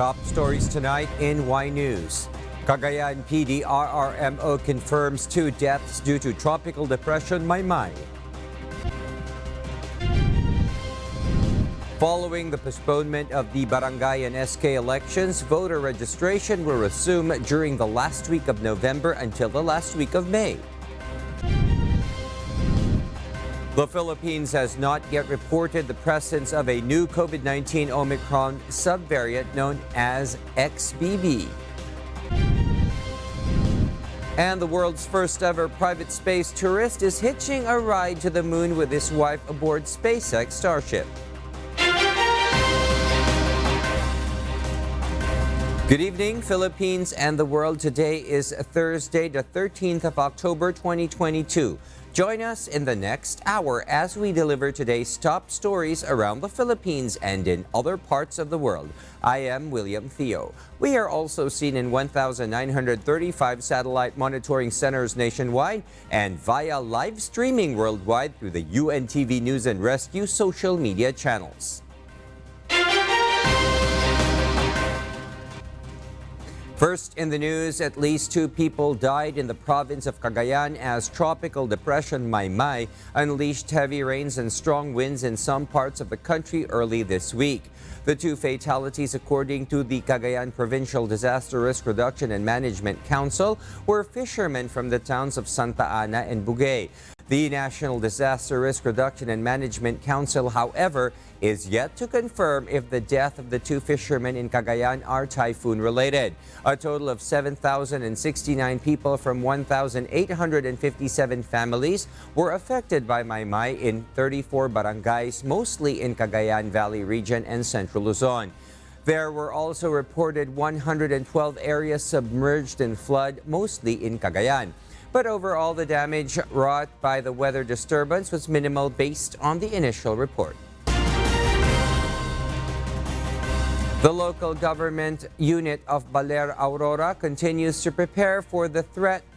Top stories tonight in Y News. Cagayan PDRRMO confirms 2 deaths due to tropical depression Maymay. Following the postponement of the Barangay and SK elections, voter registration will resume during the last week of November until the last week of May. The Philippines has not yet reported the presence of a new COVID-19 Omicron subvariant known as XBB. And the world's first ever private space tourist is hitching a ride to the moon with his wife aboard SpaceX Starship. Good evening, Philippines and the world. Today is Thursday, the 13th of October, 2022. Join us in the next hour as we deliver today's top stories around the Philippines and in other parts of the world. I am William Theo. We are also seen in 1,935 satellite monitoring centers nationwide and via live streaming worldwide through the UNTV News and Rescue social media channels. First in the news, at least 2 people died in the province of Cagayan as tropical depression Maymay unleashed heavy rains and strong winds in some parts of the country early this week. The 2 fatalities, according to the Cagayan Provincial Disaster Risk Reduction and Management Council, were fishermen from the towns of Santa Ana and Bugay. The National Disaster Risk Reduction and Management Council, however, is yet to confirm if the death of the 2 fishermen in Cagayan are typhoon-related. A total of 7,069 people from 1,857 families were affected by Maymay in 34 barangays, mostly in Cagayan Valley region and Central Luzon. There were also reported 112 areas submerged in flood, mostly in Cagayan. But overall, the damage wrought by the weather disturbance was minimal based on the initial report. The local government unit of Baler Aurora continues to prepare for the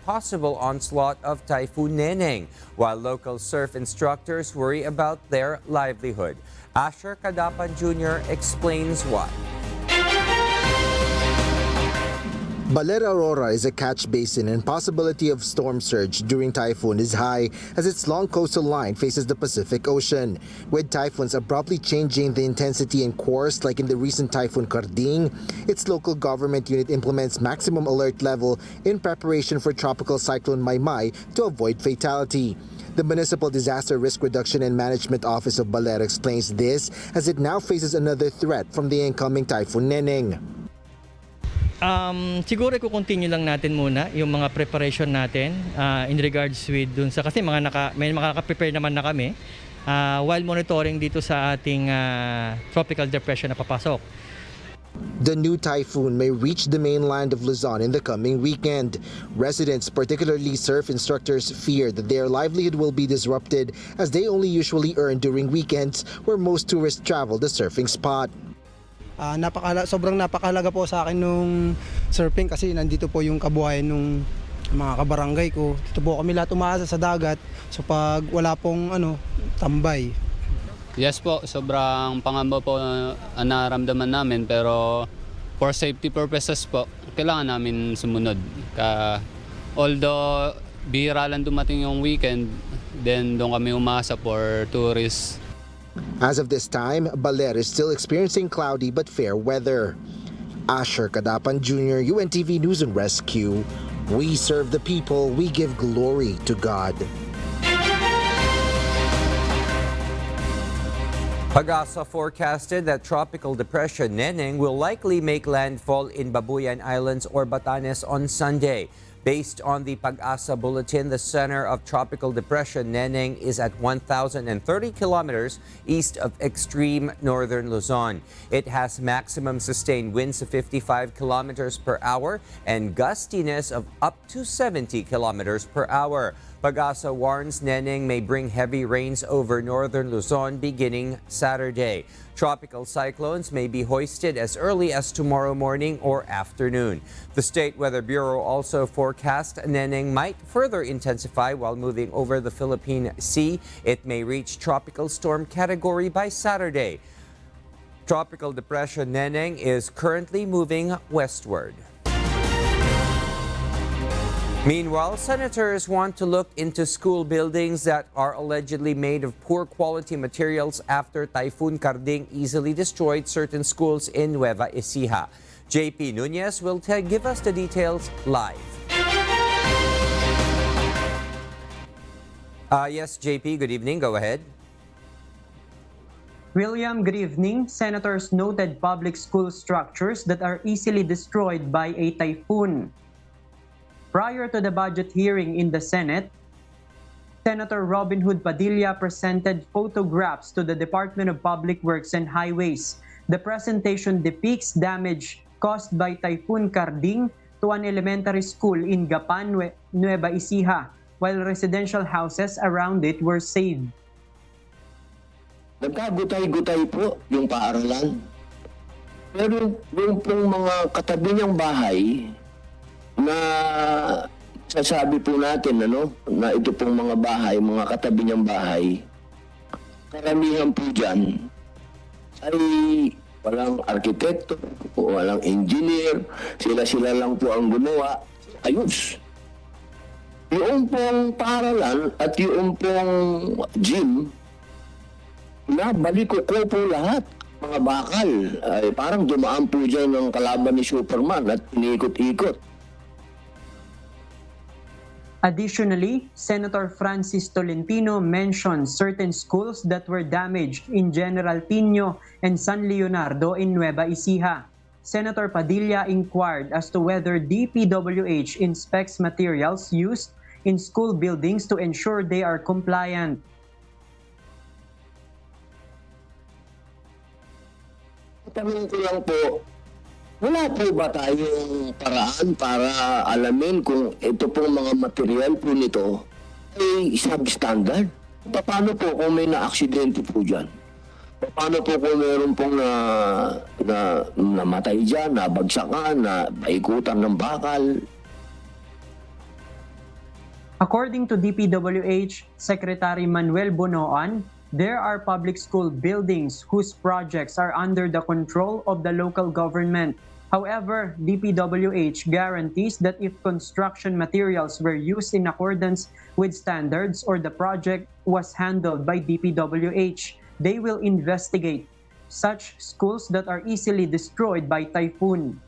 possible onslaught of Typhoon Nanning, while local surf instructors worry about their livelihood. Asher Cadapan Jr. explains why. Baler Aurora is a catch basin and possibility of storm surge during typhoon is high as its long coastal line faces the Pacific Ocean. With typhoons abruptly changing the intensity and course like in the recent Typhoon Karding, its local government unit implements maximum alert level in preparation for tropical cyclone Maimai to avoid fatality. The Municipal Disaster Risk Reduction and Management Office of Baler explains this as it now faces another threat from the incoming Typhoon Nanning. Siguro i-continue lang natin muna yung mga preparation natin in regards with dun sa kasi may makaka-prepare naman na kami while monitoring dito sa ating tropical depression na papasok. The new typhoon may reach the mainland of Luzon in the coming weekend. Residents, particularly surf instructors, fear that their livelihood will be disrupted as they only usually earn during weekends where most tourists travel the surfing spot. Sobrang napakahalaga po sa akin nung surfing kasi nandito po yung kabuhayan nung mga kabarangay ko. Dito po kami lahat umaasa sa dagat. So pag wala pong tambay. Yes po, sobrang pangamba po naramdaman namin pero for safety purposes po, kailangan namin sumunod. Although bihira lang dumating yung weekend, then doon kami umasa for tourists. As of this time, Baler is still experiencing cloudy but fair weather. Asher Cadapan Jr., UNTV News and Rescue. We serve the people, we give glory to God. Pag-asa forecasted that tropical depression Nanning will likely make landfall in Babuyan Islands or Batanes on Sunday. Based on the Pag-asa Bulletin, the center of tropical depression Nanning is at 1,030 kilometers east of extreme northern Luzon. It has maximum sustained winds of 55 kilometers per hour and gustiness of up to 70 kilometers per hour. Pag-asa warns Nanning may bring heavy rains over northern Luzon beginning Saturday. Tropical cyclones may be hoisted as early as tomorrow morning or afternoon. The State Weather Bureau also forecast Nanning might further intensify while moving over the Philippine Sea. It may reach tropical storm category by Saturday. Tropical depression Nanning is currently moving westward. Meanwhile, senators want to look into school buildings that are allegedly made of poor quality materials after Typhoon Karding easily destroyed certain schools in Nueva Ecija. JP Nunez will give us the details live. Yes, JP, good evening. Go ahead. William, good evening. Senators noted public school structures that are easily destroyed by a typhoon. Prior to the budget hearing in the Senate, Senator Robin Hood Padilla presented photographs to the Department of Public Works and Highways. The presentation depicts damage caused by Typhoon Karding to an elementary school in Gapan, Nueva Ecija, while residential houses around it were saved. Nagkagutay-gutay po yung paaralan. Pero yung pong mga katabi niyang bahay na sasabi po natin na ito pong mga bahay, mga katabi niyang bahay, karamihan po dyan ay walang arkitekto o walang engineer, sila-sila lang po ang gumawa. Ayos. Yung pong paaralan at yung pong gym, balik ko po lahat. Mga bakal. Ay, parang dumaan po dyan ng kalaban ni Superman at iniikot-ikot. Additionally, Senator Francis Tolentino mentioned certain schools that were damaged in General Piño and San Leonardo in Nueva Ecija. Senator Padilla inquired as to whether DPWH inspects materials used in school buildings to ensure they are compliant. Tanong ko lang po, wala po ba tayong paraan para alamin kung ito pong mga material po nito ay substandard? Paano po kung may na-aksidente po dyan? Paano po kung meron pong namatay dyan, nabagsakan, na paikutan ng bakal? According to DPWH Secretary Manuel Bonoan, there are public school buildings whose projects are under the control of the local government. However, DPWH guarantees that if construction materials were used in accordance with standards or the project was handled by DPWH, they will investigate such schools that are easily destroyed by typhoon.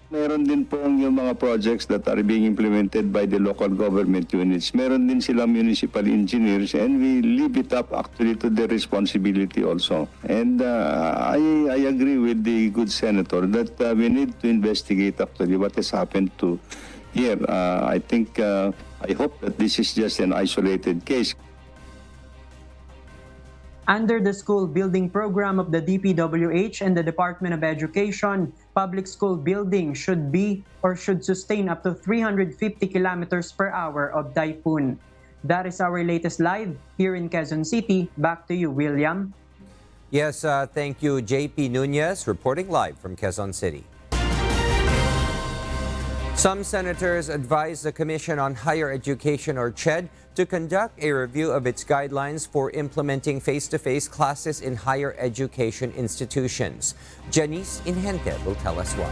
Meron din po yung mga projects that are being implemented by the local government units. Meron din silang municipal engineers and we leave it up actually to their responsibility also. And I agree with the good senator that we need to investigate actually what has happened to here. I hope that this is just an isolated case. Under the school building program of the DPWH and the Department of Education, public school buildings should sustain up to 350 kilometers per hour of typhoon. That is our latest live here in Quezon City. Back to you, William. Yes, thank you, JP Nunez, reporting live from Quezon City. Some senators advised the Commission on Higher Education, or CHED, to conduct a review of its guidelines for implementing face-to-face classes in higher education institutions. Janice Inhente will tell us why.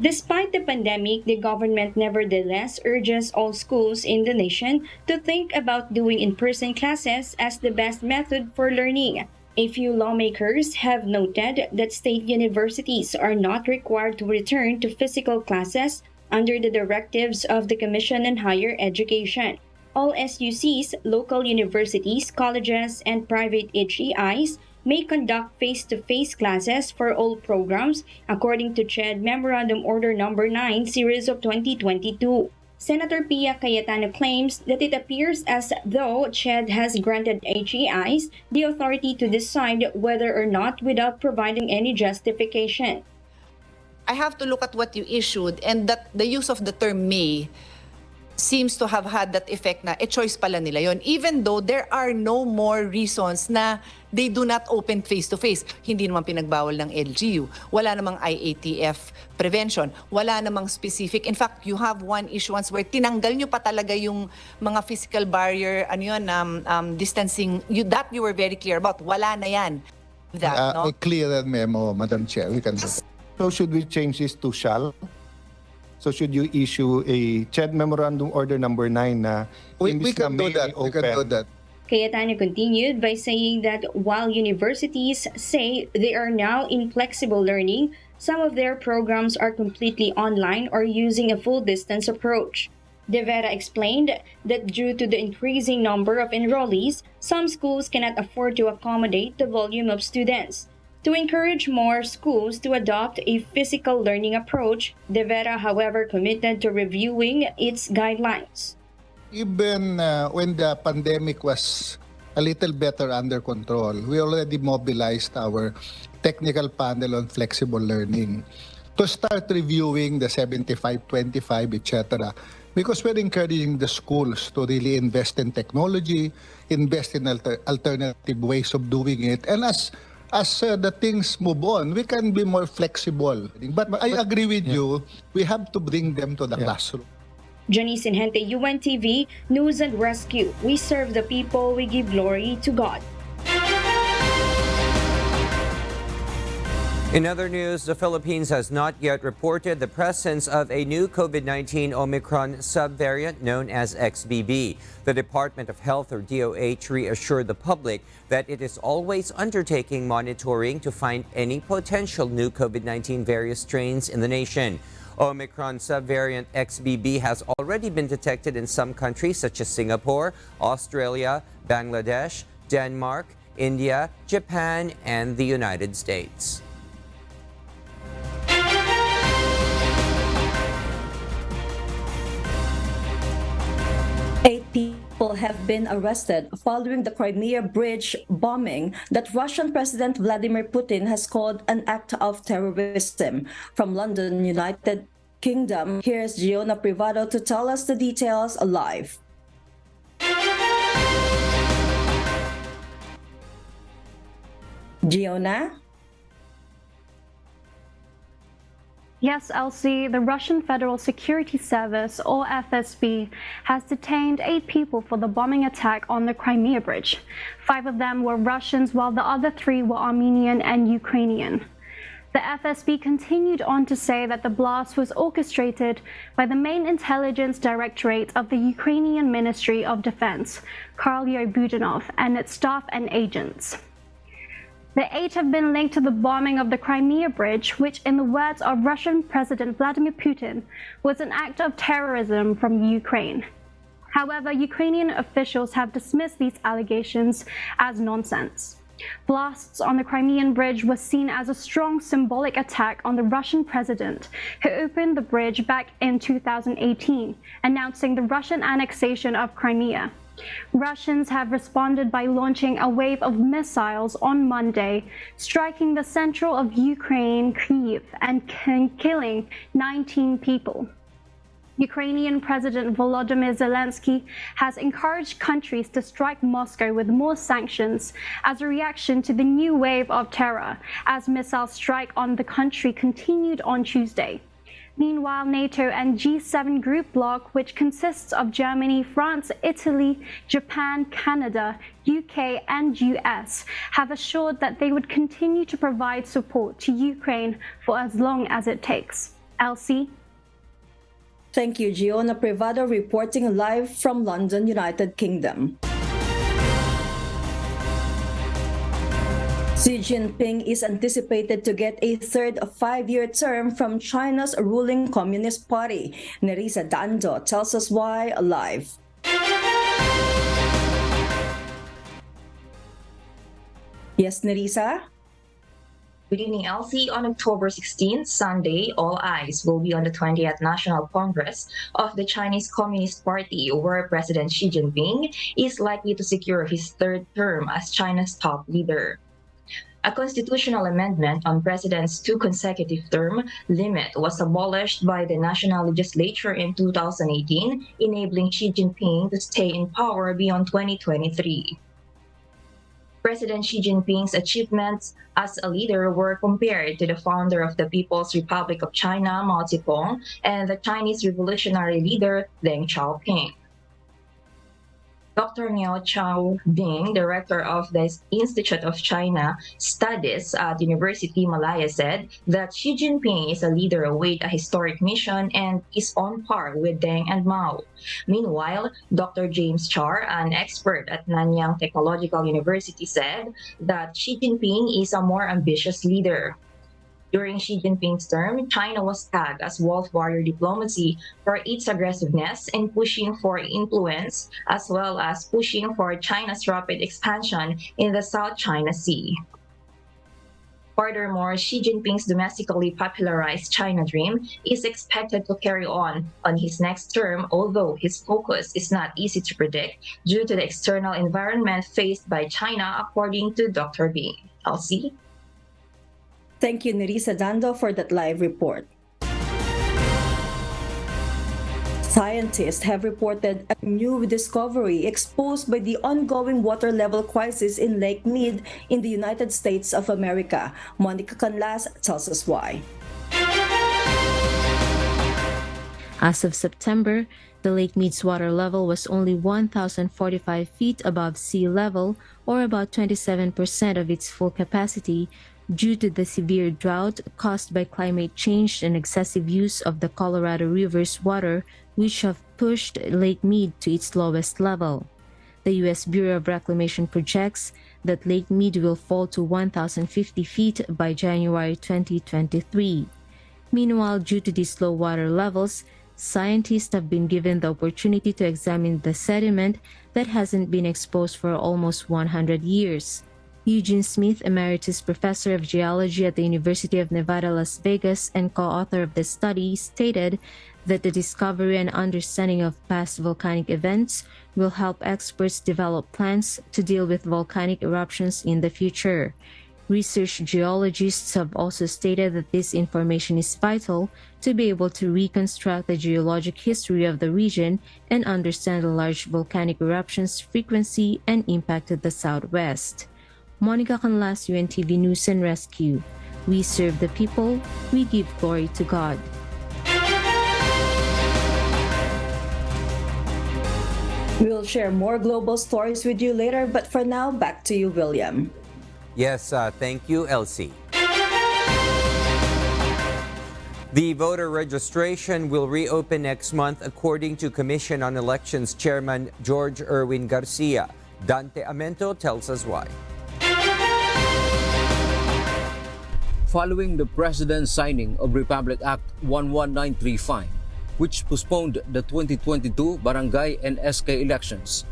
Despite the pandemic, the government nevertheless urges all schools in the nation to think about doing in-person classes as the best method for learning. A few lawmakers have noted that state universities are not required to return to physical classes under the directives of the Commission on Higher Education. All SUCs, local universities, colleges, and private HEIs may conduct face-to-face classes for all programs according to CHED Memorandum Order No. 9 Series of 2022. Senator Pia Cayetano claims that it appears as though CHED has granted HEIs the authority to decide whether or not without providing any justification. I have to look at what you issued, and that the use of the term may seems to have had that effect na choice pala nila yon, even though there are no more reasons na they do not open face-to-face. Hindi naman pinagbawal ng LGU. Wala namang IATF prevention. Wala namang specific. In fact, you have one issuance where tinanggal nyo pa talaga yung mga physical barrier, distancing, that you were very clear about. Wala na yan. That, no? A clearer memo, Madam Chair. We can do that. So should we change this to shall? So should you issue a CHED Memorandum Order number 9 na we can do that. We can do that. Cayetano continued by saying that while universities say they are now in flexible learning, some of their programs are completely online or using a full distance approach. De Vera explained that due to the increasing number of enrollees, some schools cannot afford to accommodate the volume of students. To encourage more schools to adopt a physical learning approach, De Vera, however, committed to reviewing its guidelines. Even when the pandemic was a little better under control, we already mobilized our technical panel on flexible learning to start reviewing the 75-25, etc. Because we're encouraging the schools to really invest in technology, invest in alternative ways of doing it, and as the things move on, we can be more flexible. But I agree with you, we have to bring them to the classroom. Janice Inhente, UNTV, News and Rescue. We serve the people, we give glory to God. In other news, the Philippines has not yet reported the presence of a new COVID-19 Omicron subvariant known as XBB. The Department of Health, or DOH, reassured the public that it is always undertaking monitoring to find any potential new COVID-19 various strains in the nation. Omicron subvariant XBB has already been detected in some countries such as Singapore, Australia, Bangladesh, Denmark, India, Japan, and the United States. 8 people have been arrested following the Crimea bridge bombing that Russian President Vladimir Putin has called an act of terrorism. From London, United Kingdom, here's Giona Privado to tell us the details live. Giona? Yes, Elsie, the Russian Federal Security Service, or FSB, has detained 8 people for the bombing attack on the Crimea bridge. 5 of them were Russians, while the other 3 were Armenian and Ukrainian. The FSB continued on to say that the blast was orchestrated by the main intelligence directorate of the Ukrainian Ministry of Defense, Karolyo Budanov, and its staff and agents. The 8 have been linked to the bombing of the Crimea bridge, which, in the words of Russian President Vladimir Putin, was an act of terrorism from Ukraine. However, Ukrainian officials have dismissed these allegations as nonsense. Blasts on the Crimean bridge were seen as a strong symbolic attack on the Russian president, who opened the bridge back in 2018, announcing the Russian annexation of Crimea. Russians have responded by launching a wave of missiles on Monday, striking the central of Ukraine, Kyiv, and killing 19 people. Ukrainian President Volodymyr Zelensky has encouraged countries to strike Moscow with more sanctions as a reaction to the new wave of terror, as missile strike on the country continued on Tuesday. Meanwhile, NATO and G7 group bloc, which consists of Germany, France, Italy, Japan, Canada, UK, and US, have assured that they would continue to provide support to Ukraine for as long as it takes. Elsie? Thank you, Giona Privado, reporting live from London, United Kingdom. Xi Jinping is anticipated to get a third 5-year term from China's ruling Communist Party. Nerissa Dando tells us why live. Yes, Nerissa? Good evening, Elsie. On October 16th, Sunday, all eyes will be on the 20th National Congress of the Chinese Communist Party, where President Xi Jinping is likely to secure his third term as China's top leader. A constitutional amendment on president's 2 consecutive term limit was abolished by the national legislature in 2018, enabling Xi Jinping to stay in power beyond 2023. President Xi Jinping's achievements as a leader were compared to the founder of the People's Republic of China, Mao Zedong, and the Chinese revolutionary leader, Deng Xiaoping. Dr. Miao Chao-bing, director of the Institute of China Studies at University Malaya, said that Xi Jinping is a leader with a historic mission and is on par with Deng and Mao. Meanwhile, Dr. James Char, an expert at Nanyang Technological University, said that Xi Jinping is a more ambitious leader. During Xi Jinping's term, China was tagged as wolf warrior diplomacy for its aggressiveness in pushing for influence, as well as pushing for China's rapid expansion in the South China Sea. Furthermore, Xi Jinping's domestically popularized China Dream is expected to carry on his next term, although his focus is not easy to predict due to the external environment faced by China, according to Dr. Bing. Elsie? Thank you, Nerissa Dando, for that live report. Scientists have reported a new discovery exposed by the ongoing water level crisis in Lake Mead in the United States of America. Monica Canlas tells us why. As of September, the Lake Mead's water level was only 1,045 feet above sea level, or about 27% of its full capacity, due to the severe drought caused by climate change and excessive use of the Colorado River's water, which have pushed Lake Mead to its lowest level. The U.S. Bureau of Reclamation projects that Lake Mead will fall to 1,050 feet by January 2023. Meanwhile, due to these low water levels, scientists have been given the opportunity to examine the sediment that hasn't been exposed for almost 100 years. Eugene Smith, Emeritus Professor of Geology at the University of Nevada, Las Vegas, and co-author of the study, stated that the discovery and understanding of past volcanic events will help experts develop plans to deal with volcanic eruptions in the future. Research geologists have also stated that this information is vital to be able to reconstruct the geologic history of the region and understand the large volcanic eruptions' frequency and impact at the Southwest. Monica Canlas, UNTV News and Rescue. We serve the people, we give glory to God. We'll share more global stories with you later, but for now, back to you, William. Yes, thank you, Elsie. The voter registration will reopen next month, according to Commission on Elections Chairman George Erwin Garcia. Dante Amento tells us why. Following the President's signing of Republic Act 11935, which postponed the 2022 barangay and SK elections,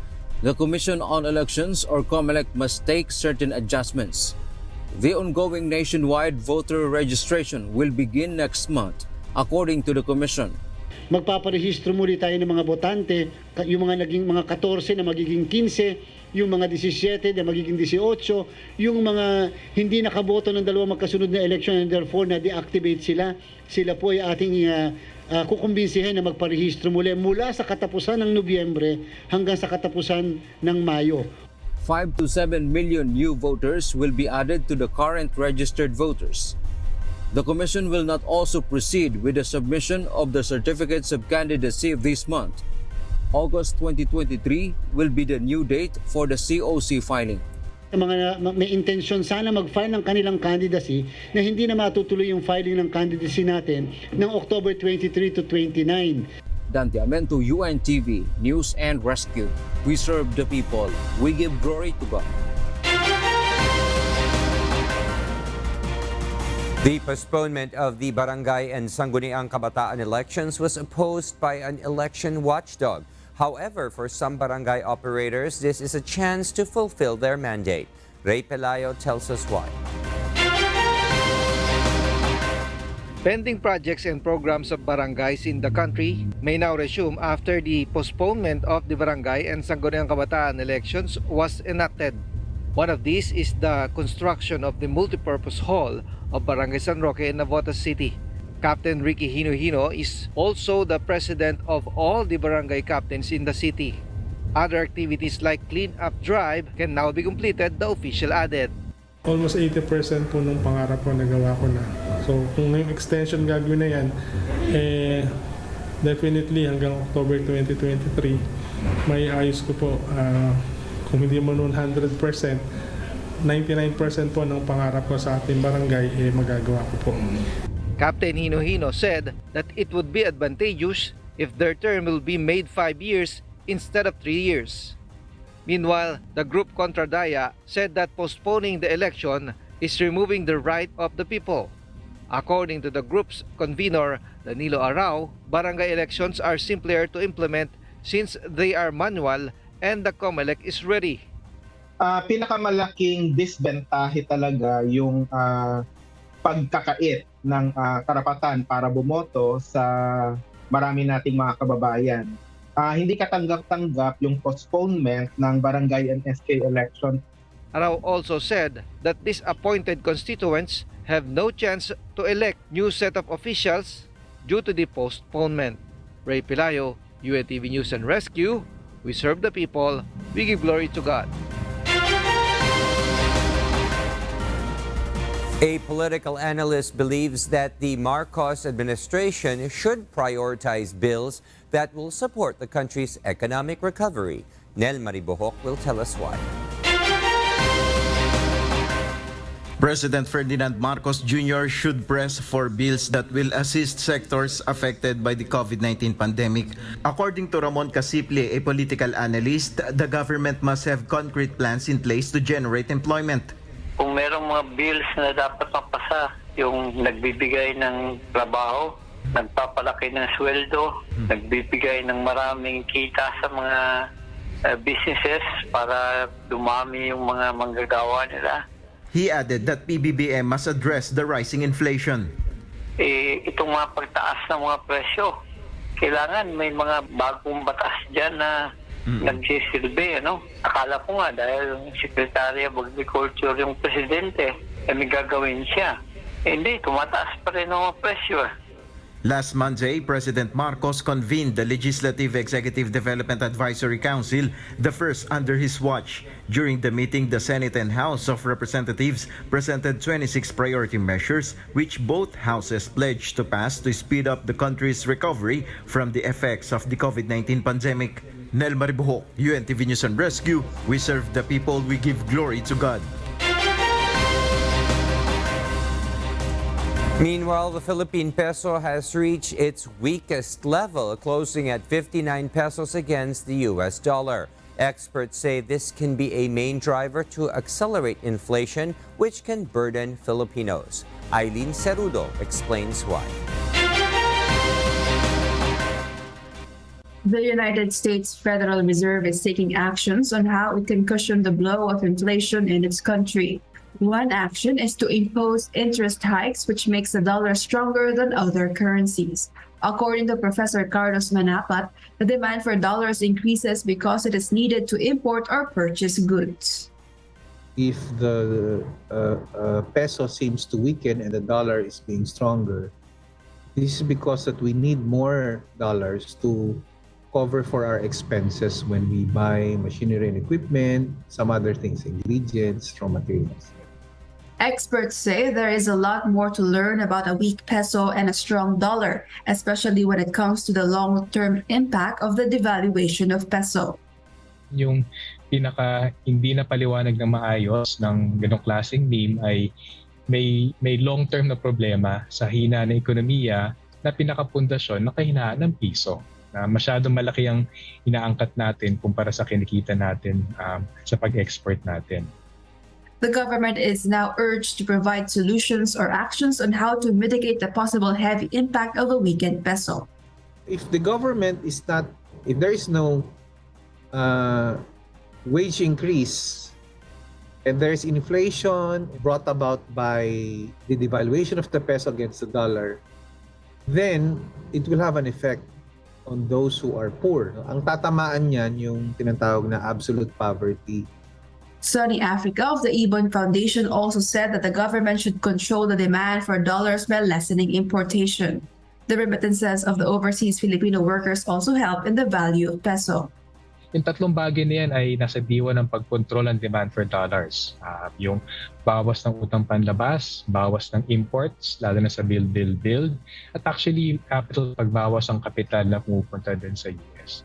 the Commission on Elections, or COMELEC, must take certain adjustments. The ongoing nationwide voter registration will begin next month, according to the Commission. Magpaparehistro muli tayo ng mga botante, yung mga naging mga 14 na magiging 15, yung mga 17 na magiging 18, yung mga hindi nakaboto ng dalawa magkasunod na election and therefore na-deactivate sila po ay ating kukumbinsihin na magparehistro muli mula sa katapusan ng Nobyembre hanggang sa katapusan ng Mayo. 5 to 7 million new voters will be added to the current registered voters. The Commission will not also proceed with the submission of the certificates of candidacy this month. August 2023 will be the new date for the COC filing. Mga may intensyon sana mag-file ng kanilang candidacy na hindi na matutuloy yung filing ng candidacy natin ng October 23 to 29. Dante Amento, UNTV, News and Rescue. We serve the people. We give glory to God. The postponement of the Barangay and Sangguniang Kabataan elections was opposed by an election watchdog. However, for some barangay operators, this is a chance to fulfill their mandate. Ray Pelayo tells us why. Pending projects and programs of barangays in the country may now resume after the postponement of the Barangay and Sangguniang Kabataan elections was enacted. One of these is the construction of the multipurpose hall of Barangay San Roque in Navotas City. Captain Ricky Hino is also the president of all the barangay captains in the city. Other activities like clean-up drive can now be completed, the official added. Almost 80% po ng pangarap ko nagawa ko na. So kung yung extension gagawin na yan, definitely hanggang October 2023, may ayos ko po. Kung hindi mo noon 100%, 99% po ng pangarap ko sa ating barangay, magagawa ko po. Captain Hino said that it would be advantageous if their term will be made 5 years instead of 3 years. Meanwhile, the group Contradaya said that postponing the election is removing the right of the people. According to the group's convener, Danilo Arao, barangay elections are simpler to implement since they are manual and the COMELEC is ready. Pinakamalaking disbentahe talaga yung pagkakait ng karapatan para bumoto sa marami nating mga kababayan. Hindi katanggap-tanggap yung postponement ng barangay and SK election. Arao also said that disappointed constituents have no chance to elect new set of officials due to the postponement. Ray Pilayo, UNTV News and Rescue. We serve the people, we give glory to God. A political analyst believes that the Marcos administration should prioritize bills that will support the country's economic recovery. Nel Maribohok will tell us why. President Ferdinand Marcos Jr. should press for bills that will assist sectors affected by the COVID-19 pandemic. According to Ramon Casiple, a political analyst, the government must have concrete plans in place to generate employment. Kung merong mga bills na dapat mapasa, yung nagbibigay ng trabaho, nagpapalaki ng sweldo, nagbibigay ng maraming kita sa mga businesses para dumami yung mga manggagawa nila. He added that PBBM must address the rising inflation. Itong mga pagtaas ng mga presyo, kailangan may mga bagong batas dyan na nagsisilbi. Akala ko nga dahil yung Secretary of Agriculture yung presidente, may gagawin siya. Hindi, tumataas pa rin ang mga presyo. Last Monday, President Marcos convened the Legislative Executive Development Advisory Council, the first under his watch. During the meeting, the Senate and House of Representatives presented 26 priority measures, which both houses pledged to pass to speed up the country's recovery from the effects of the COVID-19 pandemic. Nel Maribohok, UNTV News and Rescue. We serve the people, we give glory to God. Meanwhile, the Philippine peso has reached its weakest level, closing at 59 pesos against the US dollar. Experts say this can be a main driver to accelerate inflation, which can burden Filipinos. Eileen Cerudo explains why. The United States Federal Reserve is taking actions on how it can cushion the blow of inflation in its country. One action is to impose interest hikes, which makes the dollar stronger than other currencies. According to Professor Carlos Manapat, the demand for dollars increases because it is needed to import or purchase goods. If the peso seems to weaken and the dollar is being stronger, this is because that we need more dollars to cover for our expenses when we buy machinery and equipment, some other things, ingredients, raw materials. Experts say there is a lot more to learn about a weak peso and a strong dollar, especially when it comes to the long-term impact of the devaluation of peso. Yung pinaka hindi na paliwanag ng maayos ng ganong klaseng meme ay may long-term na problema sa hina ng ekonomiya na pinakapundasyon ng kahinaan ng piso. Na masyadong malaki ang inaangkat natin kumpara sa kinikita natin sa pag-export natin. The government is now urged to provide solutions or actions on how to mitigate the possible heavy impact of a weakened peso. If the government is not, if there is no wage increase and there is inflation brought about by the devaluation of the peso against the dollar, then it will have an effect on those who are poor. Ang tatamaan niyan yung tinatawag na absolute poverty. Sunny Africa of the Ibon Foundation also said that the government should control the demand for dollars by lessening importation. The remittances of the overseas Filipino workers also help in the value of peso. Yung tatlong bagay na yan ay nasa diwa ng pagkontrol ng demand for dollars. Yung bawas ng utang panlabas, bawas ng imports, lalo na sa build, at actually capital pagbawas ng kapital na pumupunta din sa US.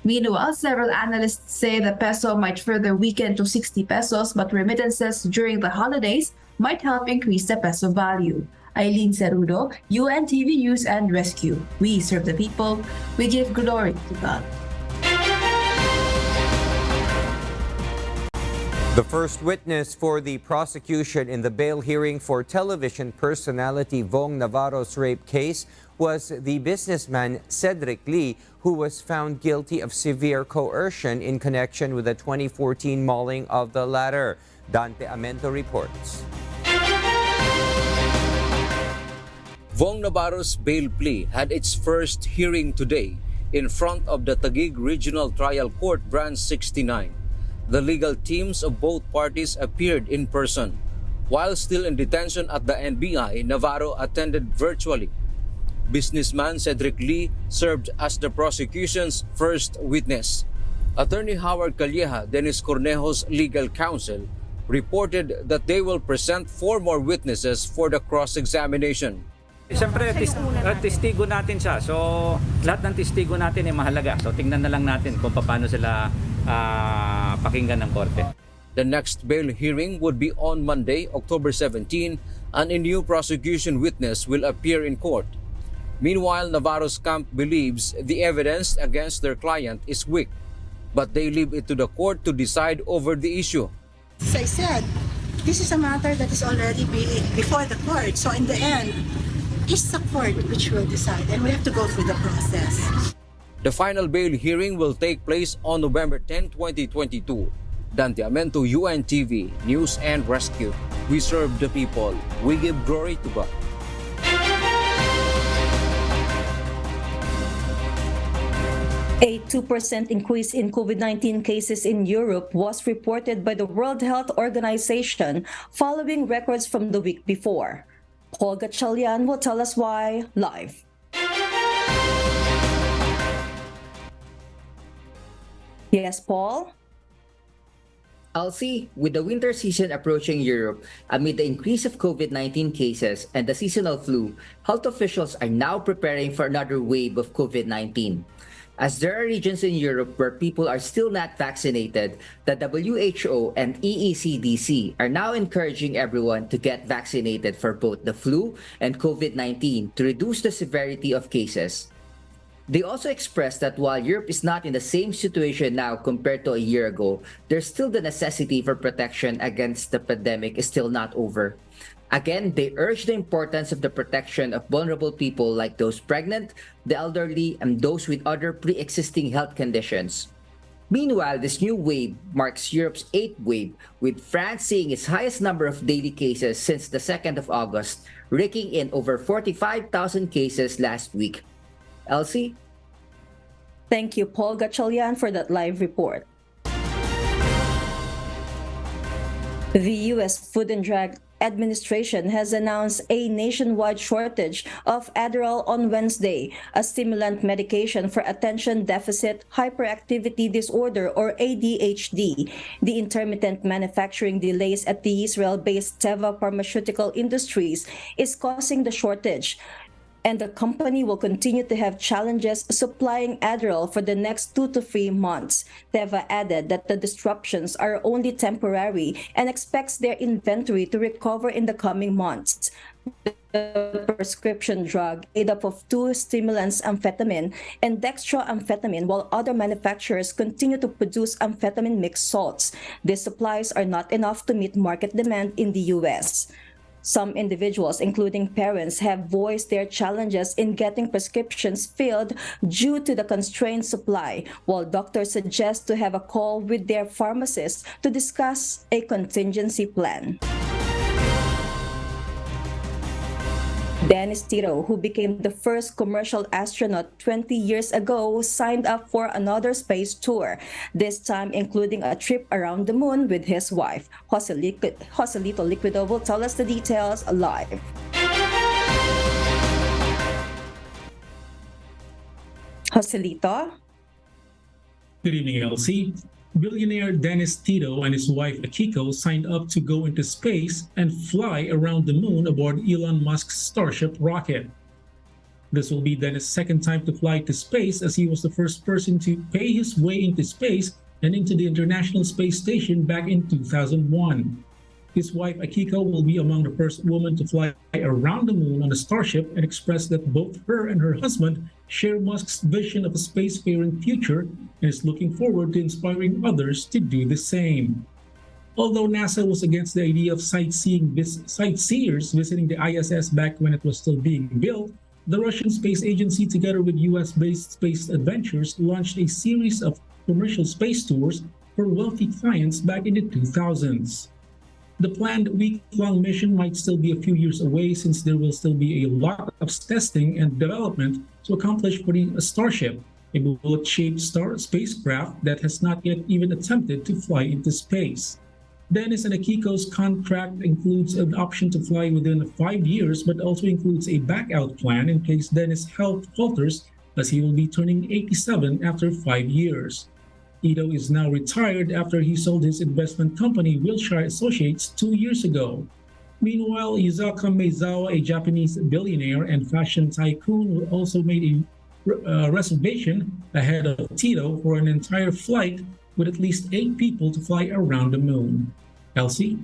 Meanwhile, several analysts say the peso might further weaken to 60 pesos, but remittances during the holidays might help increase the peso value. Eileen Cerudo, UNTV News and Rescue. We serve the people. We give glory to God. The first witness for the prosecution in the bail hearing for television personality Vong Navarro's rape case was the businessman Cedric Lee, who was found guilty of severe coercion in connection with the 2014 mauling of the latter. Dante Amento reports. Vong Navarro's bail plea had its first hearing today in front of the Taguig Regional Trial Court Branch 69. The legal teams of both parties appeared in person. While still in detention at the NBI, Navarro attended virtually. Businessman Cedric Lee served as the prosecution's first witness. Attorney Howard Calleja, Dennis Cornejo's legal counsel, reported that they will present 4 more witnesses for the cross-examination. Siyempre, testigo natin siya. So, lahat ng testigo natin ay mahalaga. So, tingnan na lang natin kung paano sila pakinggan ng korte. The next bail hearing would be on Monday, October 17, and a new prosecution witness will appear in court. Meanwhile, Navarro's camp believes the evidence against their client is weak, but they leave it to the court to decide over the issue. As I said, this is a matter that is already before the court. So in the end, it's the court which will decide, and we have to go through the process. The final bail hearing will take place on November 10, 2022. Dante Amento, UNTV, News and Rescue. We serve the people. We give glory to God. A 2% increase in COVID-19 cases in Europe was reported by the World Health Organization following records from the week before. Paul Gatchalian will tell us why live. Yes, Paul? Elsie, with the winter season approaching Europe, amid the increase of COVID-19 cases and the seasonal flu, health officials are now preparing for another wave of COVID-19. As there are regions in Europe where people are still not vaccinated, the WHO and EECDC are now encouraging everyone to get vaccinated for both the flu and COVID-19 to reduce the severity of cases. They also expressed that while Europe is not in the same situation now compared to a year ago, there's still the necessity for protection against the pandemic is still not over. Again, they urge the importance of the protection of vulnerable people like those pregnant, the elderly, and those with other pre-existing health conditions. Meanwhile, this new wave marks Europe's 8th wave, with France seeing its highest number of daily cases since the 2nd of August, raking in over 45,000 cases last week. Elsie? Thank you, Paul Gatchalian, for that live report. The U.S. Food and Drug Administration has announced a nationwide shortage of Adderall on Wednesday, a stimulant medication for attention deficit hyperactivity disorder or ADHD. The intermittent manufacturing delays at the Israel-based Teva Pharmaceutical Industries is causing the shortage, and the company will continue to have challenges supplying Adderall for the next 2 to 3 months. Teva added that the disruptions are only temporary and expects their inventory to recover in the coming months. The prescription drug made up of 2 stimulants, amphetamine and dextroamphetamine, while other manufacturers continue to produce amphetamine mixed salts. These supplies are not enough to meet market demand in the U.S. Some individuals, including parents, have voiced their challenges in getting prescriptions filled due to the constrained supply, while doctors suggest to have a call with their pharmacists to discuss a contingency plan. Dennis Tito, who became the first commercial astronaut 20 years ago, signed up for another space tour, this time including a trip around the moon with his wife. Joselito Liquido will tell us the details live. Joselito? Good evening, Elsie. Billionaire Dennis Tito and his wife Akiko signed up to go into space and fly around the moon aboard Elon Musk's Starship rocket. This will be Dennis' second time to fly to space, as he was the first person to pay his way into space and into the International Space Station back in 2001. His wife Akiko will be among the first women to fly around the moon on a Starship, and expressed that both her and her husband share Musk's vision of a spacefaring future and is looking forward to inspiring others to do the same. Although NASA was against the idea of sightseers visiting the ISS back when it was still being built, the Russian Space Agency, together with US-based Space Adventures, launched a series of commercial space tours for wealthy clients back in the 2000s. The planned week-long mission might still be a few years away, since there will still be a lot of testing and development to accomplish for the Starship, a bullet-shaped spacecraft that has not yet even attempted to fly into space. Dennis and Akiko's contract includes an option to fly within 5 years, but also includes a back-out plan in case Dennis' health falters, as he will be turning 87 after 5 years. Tito is now retired after he sold his investment company Wilshire Associates 2 years ago. Meanwhile, Yusaku Maezawa, a Japanese billionaire and fashion tycoon, also made a reservation ahead of Tito for an entire flight with at least 8 people to fly around the moon. Elsie?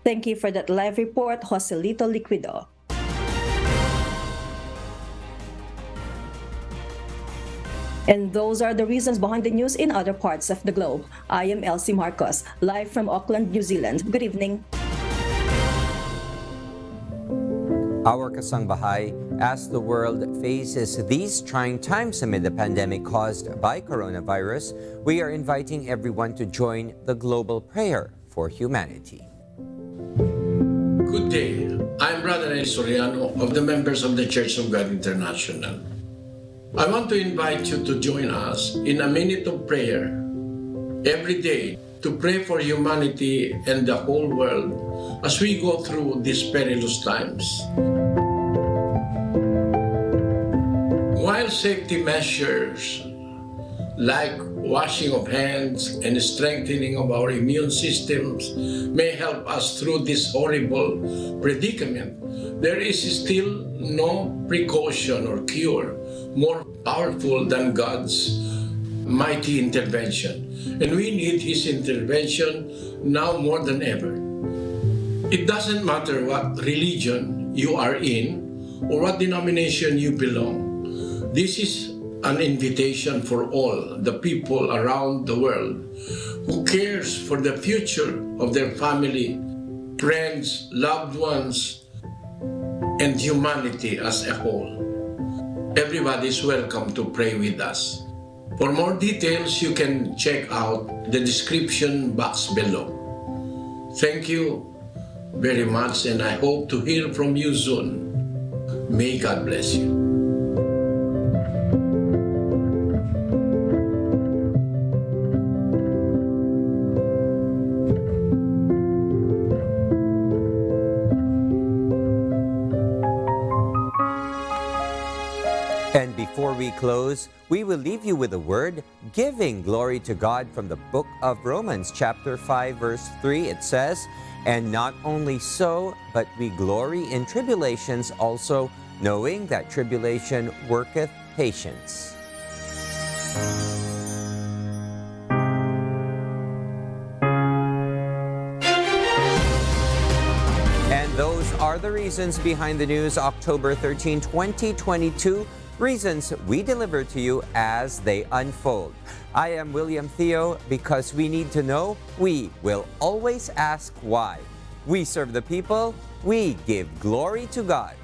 Thank you for that live report, Joselito Liquido. And those are the reasons behind the news in other parts of the globe. I am Elsie Marcos, live from Auckland, New Zealand. Good evening. Our Kasangbahay, as the world faces these trying times amid the pandemic caused by coronavirus, we are inviting everyone to join the global prayer for humanity. Good day. I'm Brother El Soriano of the members of the Church of God International. I want to invite you to join us in a minute of prayer every day to pray for humanity and the whole world as we go through these perilous times. While safety measures like washing of hands and strengthening of our immune systems may help us through this horrible predicament, there is still no precaution or cure more powerful than God's mighty intervention. And we need His intervention now more than ever. It doesn't matter what religion you are in or what denomination you belong. This is an invitation for all the people around the world who cares for the future of their family, friends, loved ones, and humanity as a whole. Everybody is welcome to pray with us. For more details, you can check out the description box below. Thank you very much, and I hope to hear from you soon. May God bless you. And before we close, we will leave you with a word, giving glory to God from the book of Romans, chapter 5, verse 3. It says, "And not only so, but we glory in tribulations also, knowing that tribulation worketh patience." And those are the reasons behind the news, October 13, 2022. Reasons we deliver to you as they unfold. I am William Theo. Because we need to know, we will always ask why. We serve the people, we give glory to God.